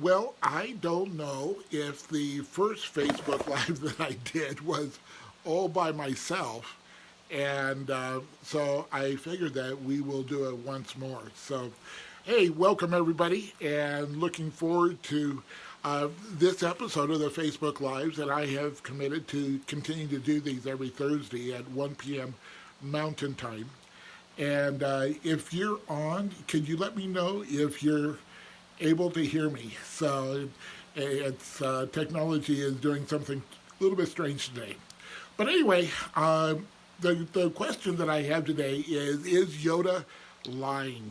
Well, I don't know if the first Facebook Live that I did was all by myself. And so I figured that we will do it once more. So, hey, welcome everybody, and looking forward to this episode of the Facebook Lives. And I have committed to continue to do these every Thursday at 1 p.m. Mountain Time. And if you're on, could you let me know if you're able to hear me? So it's technology is doing something a little bit strange today. But anyway, the question that I have today is Yoda lying?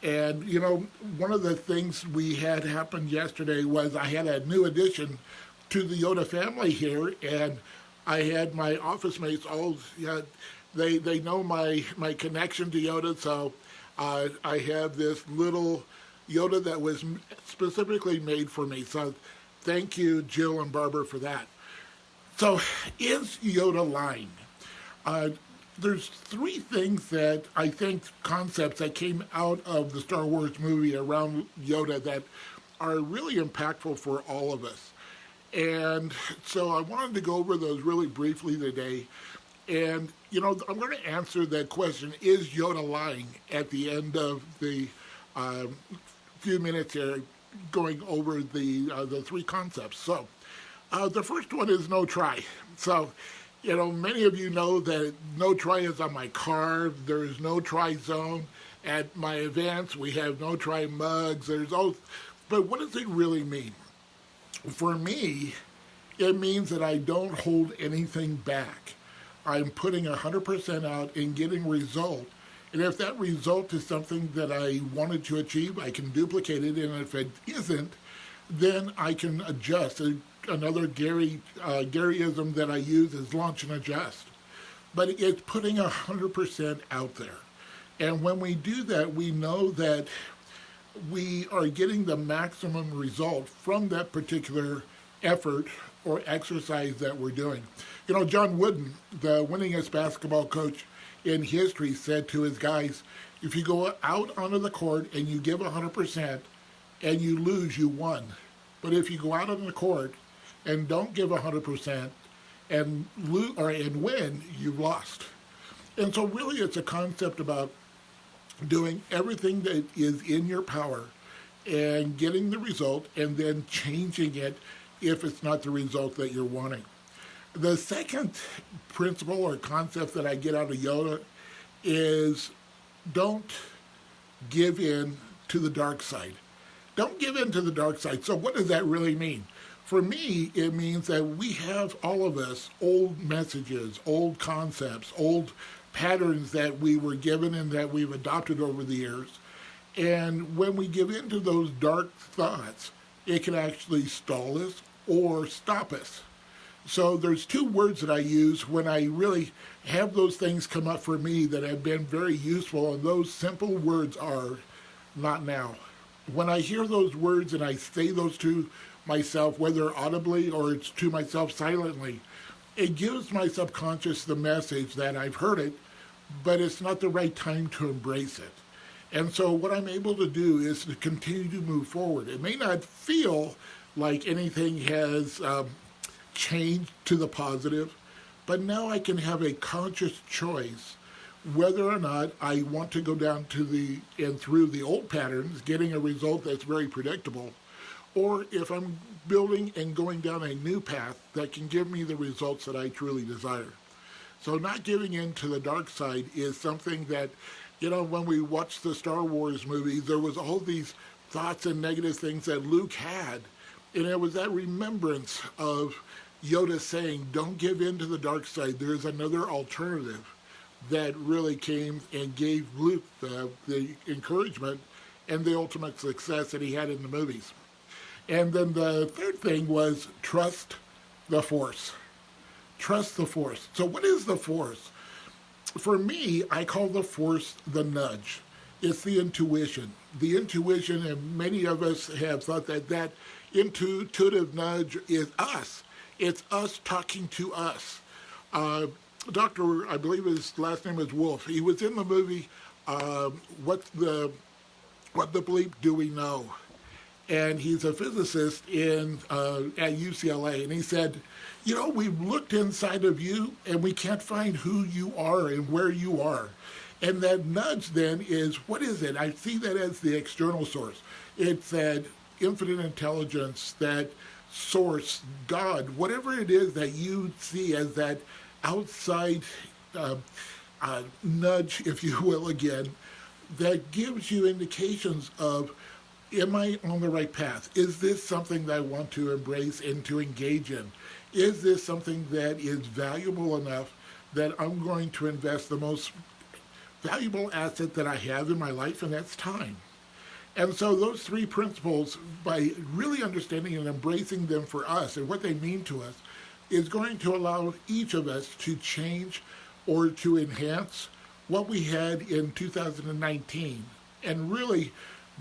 And you know, one of the things we had happen yesterday was I had a new addition to the Yoda family here, and I had my office mates all they know my connection to Yoda, so I have this little Yoda that was specifically made for me. So thank you, Jill and Barbara, for that. So is Yoda lying? Uh, there's three things that I think concepts that came out of the Star Wars movie around Yoda that are really impactful for all of us. And so I wanted to go over those really briefly today. And, you know, I'm going to answer that question, is Yoda lying, at the end of the few minutes here going over the three concepts. So the first one is no try. So, you know, many of you know that no try is on my car. There is no try zone. At my events, we have no try mugs. There's all, but what does it really mean? For me, it means that I don't hold anything back. I'm putting 100% out and getting result. And if that result is something that I wanted to achieve, I can duplicate it. And if it isn't, then I can adjust. Another Gary-ism that I use is launch and adjust. But it's putting 100% out there. And when we do that, we know that we are getting the maximum result from that particular effort or exercise that we're doing. You know, John Wooden, the winningest basketball coach in history, said to his guys, if you go out onto the court and you give 100% and you lose, you won. But if you go out on the court and don't give 100% and lose and win, you've lost. And so really it's a concept about doing everything that is in your power and getting the result and then changing it if it's not the result that you're wanting. The second principle or concept that I get out of Yoda is don't give in to the dark side. Don't give in to the dark side. So what does that really mean? For me, it means that we have, all of us, old messages, old concepts, old patterns that we were given and that we've adopted over the years. And when we give in to those dark thoughts, it can actually stall us or stop us. So there's two words that I use when I really have those things come up for me that have been very useful, and those simple words are not now. When I hear those words and I say those to myself, whether audibly or it's to myself silently, it gives my subconscious the message that I've heard it, but it's not the right time to embrace it. And so what I'm able to do is to continue to move forward. It may not feel like anything has changed to the positive, but now I can have a conscious choice whether or not I want to go down to and through the old patterns, getting a result that's very predictable, or if I'm building and going down a new path that can give me the results that I truly desire. So not giving in to the dark side is something that, you know, when we watched the Star Wars movies, there was all these thoughts and negative things that Luke had. And it was that remembrance of Yoda saying, don't give in to the dark side. There's another alternative that really came and gave Luke the encouragement and the ultimate success that he had in the movies. And then the third thing was trust the Force. Trust the Force. So what is the Force? For me, I call the Force the nudge. It's the intuition. The intuition, and many of us have thought that that intuitive nudge is us. It's us talking to us. Dr., I believe his last name is Wolf. He was in the movie, What the Bleep Do We Know? and he's a physicist at UCLA, and he said, we've looked inside of you, and we can't find who you are and where you are. And that nudge then is, what is it? I see that as the external source. It's that infinite intelligence, that source, God, whatever it is that you see as that outside nudge, if you will, again, that gives you indications of, am I on the right path? Is this something that I want to embrace and to engage in? Is this something that is valuable enough that I'm going to invest the most valuable asset that I have in my life, and that's time? And so those three principles, by really understanding and embracing them for us and what they mean to us, is going to allow each of us to change or to enhance what we had in 2019 and really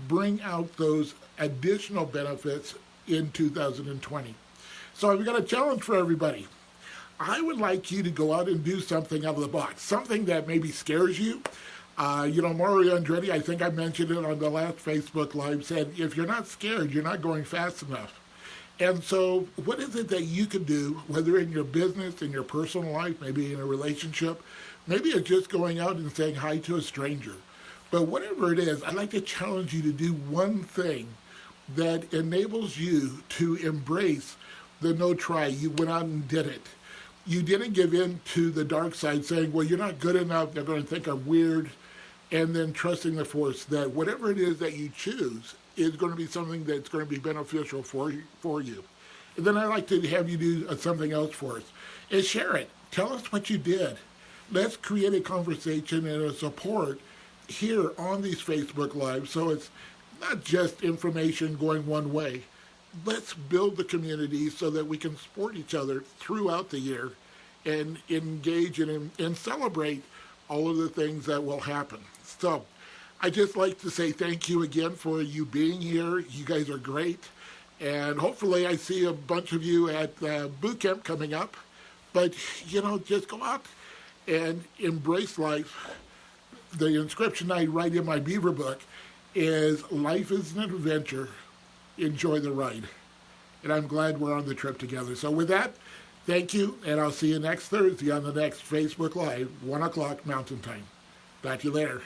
bring out those additional benefits in 2020. So I've got a challenge for everybody. I would like you to go out and do something out of the box, something that maybe scares you. Mario Andretti, I think I mentioned it on the last Facebook Live, said, if you're not scared, you're not going fast enough. And so what is it that you can do, whether in your business, in your personal life, maybe in a relationship, maybe it's just going out and saying hi to a stranger. But whatever it is, I'd like to challenge you to do one thing that enables you to embrace the no try. You went out and did it. You didn't give in to the dark side saying, well, you're not good enough, they're going to think I'm weird, and then trusting the force that whatever it is that you choose is going to be something that's going to be beneficial for you. And then I'd like to have you do something else for us, is share it. Tell us what you did. Let's create a conversation and a support here on these Facebook Lives, so it's not just information going one way. Let's build the community so that we can support each other throughout the year and engage and celebrate all of the things that will happen. So I just like to say thank you again for you being here. You guys are great. And hopefully I see a bunch of you at boot camp coming up. But, just go out and embrace life. The inscription I write in my Beaver book is, life is an adventure. Enjoy the ride. And I'm glad we're on the trip together. So with that, thank you, and I'll see you next Thursday on the next Facebook Live, 1 o'clock Mountain Time. Back to you later.